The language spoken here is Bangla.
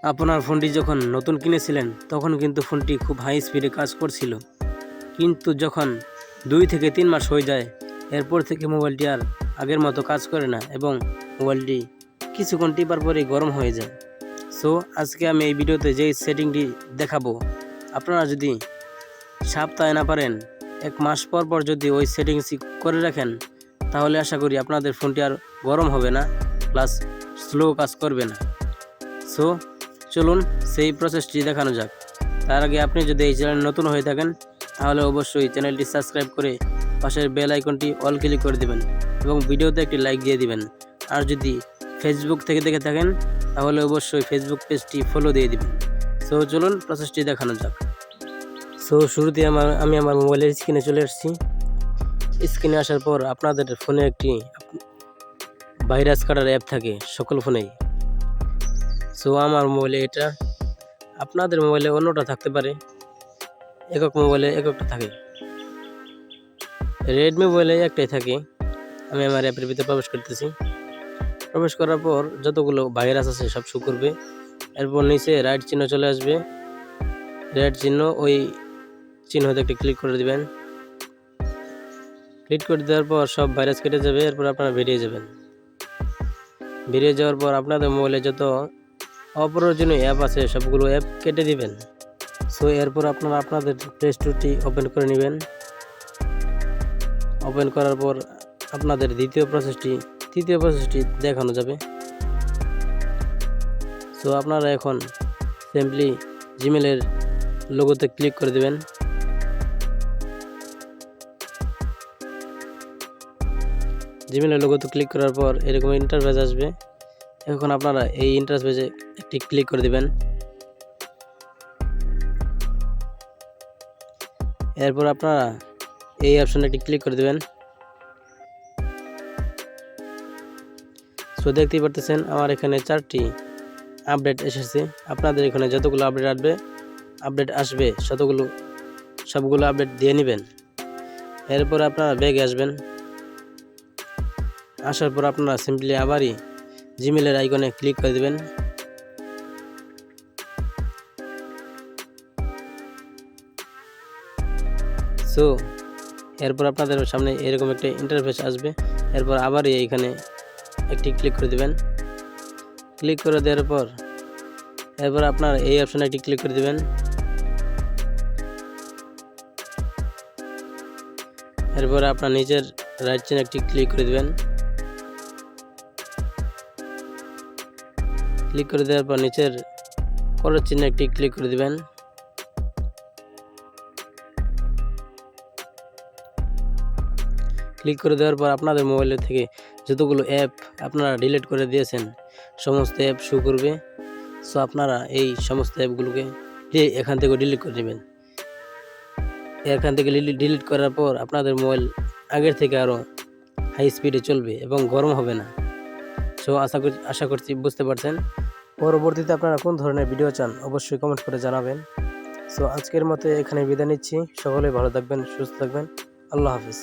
আপনার ফোনটি যখন নতুন কিনেছিলেন তখন কিন্তু ফোনটি খুব হাই স্পিডে কাজ করছিল, কিন্তু যখন 2 থেকে 3 মাস হয়ে যায় এরপর থেকে মোবাইলটি আর আগের মতো কাজ করে না এবং মোবাইলটি কিছুক্ষণ টিপার পরেই গরম হয়ে যায়। সো আজকে আমি এই ভিডিওতে যেই সেটিংটি দেখাবো, আপনারা যদি সপ্তাহে না পারেন 1 মাস পর পর যদি ওই সেটিংসটি করে রাখেন তাহলে আশা করি আপনাদের ফোনটি আর গরম হবে না, প্লাস স্লো কাজ করবে না। সো চলুন সেই প্রসেসটি দেখানো যাক। তার আগে আপনি যদি এই চ্যানেল নতুন হয়ে থাকেন তাহলে অবশ্যই চ্যানেলটি সাবস্ক্রাইব করে পাশের বেল আইকনটি অল ক্লিক করে দেবেন এবং ভিডিওতে একটি লাইক দিয়ে দিবেন। আর যদি ফেসবুক থেকে দেখে থাকেন তাহলে অবশ্যই ফেসবুক পেজটি ফলো দিয়ে দিবেন। সো চলুন প্রসেসটি দেখানো যাক। সো শুরুতে আমি আমার মোবাইলের স্ক্রিনে চলে আসছি। স্ক্রিনে আসার পর আপনাদের ফোনে একটি ভাইরাস কাটার অ্যাপ থাকে সকল ফোনেই। সো আমার মোবাইলে এটা, আপনাদের মোবাইলে অন্যটা থাকতে পারে, একক মোবাইলে এককটা থাকে। রেডমি মোবাইলে একটাই থাকে। আমি আমার অ্যাপের ভিতরে প্রবেশ করতেছি। প্রবেশ করার পর যতগুলো ভাইরাস আছে সব শো করবে। এরপর নিচে রাইট চিহ্ন চলে আসবে, রেড চিহ্ন, ওই চিহ্নতে একটি ক্লিক করে দিবেন। ক্লিক করে দেওয়ার পর সব ভাইরাস কেটে যাবে। এরপর আপনারা বেরিয়ে যাবেন। বেরিয়ে যাওয়ার পর আপনাদের মোবাইলে যত অপ্রয়োজনীয় অ্যাপ আছে সবগুলো অ্যাপ কেটে দিবেন। সো এরপর আপনারা আপনাদের প্লে স্টোরটি ওপেন করে নেবেন। ওপেন করার পর আপনাদের তৃতীয় প্রসেসটি দেখানো যাবে। সো আপনারা এখন সিম্পলি জিমেলের লোগোতে ক্লিক করে দেবেন। জিমেলের লোগোতে ক্লিক করার পর এরকম ইন্টারফেস আসবে। এখন আপনারা এই ইন্টারফেসে একটি ক্লিক করে দেবেন। এরপর আপনারা এই অপশনে একটি ক্লিক করে দেবেন। সো দেখতেই পারতেছেন আমার এখানে 4টি আপডেট এসেছে। আপনাদের এখানে যতগুলো আপডেট আসবে সবগুলো আপডেট দিয়ে নেবেন। এরপর আপনারা ব্যাগে আসবেন। আসার পর আপনারা সিম্পলি আবারই জিমেলের আইকনে ক্লিক করে দেবেন। সো এরপর আপনাদের সামনে এরকম একটা ইন্টারফেস আসবে। এরপর আবারই এইখানে একটি ক্লিক করে দেবেন। ক্লিক করে দেওয়ার পর এরপর আপনার এই অপশনে একটি ক্লিক করে দেবেন। এরপর আপনার নিচের রাইট চিহ্নে একটি ক্লিক করে দেবেন। ক্লিক করে দেওয়ার পর নিচের পরের চিহ্নে একটি ক্লিক করে দেবেন। ক্লিক করে দেওয়ার পর আপনাদের মোবাইলের থেকে যতগুলো অ্যাপ আপনারা ডিলিট করে দিয়েছেন সমস্ত অ্যাপ শো করবে। সো আপনারা এই সমস্ত অ্যাপগুলোকে এখান থেকে ডিলিট করে নেবেন। এখান থেকে ডিলিট করার পর আপনাদের মোবাইল আগের থেকে আরও হাই স্পিডে চলবে এবং গরম হবে না। সো আশা করছি বুঝতে পারছেন। পরবর্তীতে আপনারা কোন ধরনের ভিডিও চান অবশ্যই কমেন্ট করে জানাবেন। সো আজকের মতো এখানে বিদায় নিচ্ছি। সকলে ভালো থাকবেন, সুস্থ থাকবেন। আল্লাহ হাফিজ।